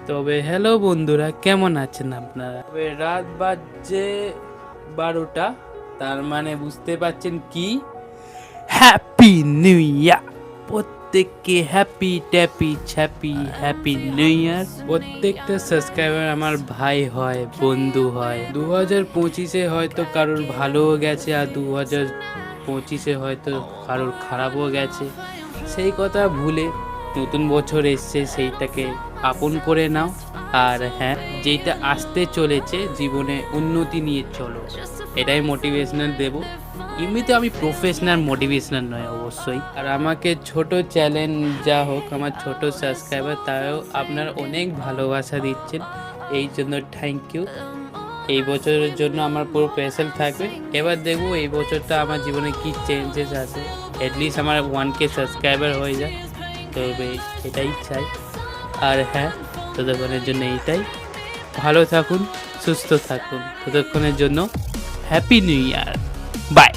তবে হ্যালো বন্ধুরা, কেমন আছেন আপনারা? তবে রাত বাজছে 12টা, তার মানে বুঝতে পারছেন কি, হ্যাপি নিউ ইয়ার প্রত্যেককে। হ্যাপি ট্যাপি ছ্যাপি হ্যাপি নিউ ইয়ার। প্রত্যেকটা সাবস্ক্রাইবার আমার ভাই হয়, বন্ধু হয়। 2025-এ হয়তো কারোর ভালোও গেছে, আর 2025-এ হয়তো কারোর খারাপও গেছে। সেই কথা ভুলে নতুন বছর এসছে, সেইটাকে আপন করে নাও। আর হ্যাঁ, যেটা আসতে চলেছে জীবনে উন্নতি নিয়ে চলো, এটাই মোটিভেশনাল দেব। এমনিতে আমি প্রফেশনাল মোটিভেশনাল নয় অবশ্যই। আর আমাকে ছোট চ্যালেঞ্জ যা হোক, আমার ছোট সাবস্ক্রাইবার, তাও আপনার অনেক ভালোবাসা দিচ্ছেন, এই জন্য থ্যাংক ইউ। এই বছরের জন্য আমার পুরো স্পেশাল থাকবে। এবার দেখবো এই বছরটা আমার জীবনে কি চেঞ্জেস আসে। অ্যাটলিস্ট আমার 1K সাবস্ক্রাইবার হয়ে যায়, তবে এটাই চাই। আর হ্যাঁ, ততক্ষণের জন্য এইটাই, ভালো থাকুন, সুস্থ থাকুন। ততক্ষণের জন্য হ্যাপি নিউ ইয়ার, বাই।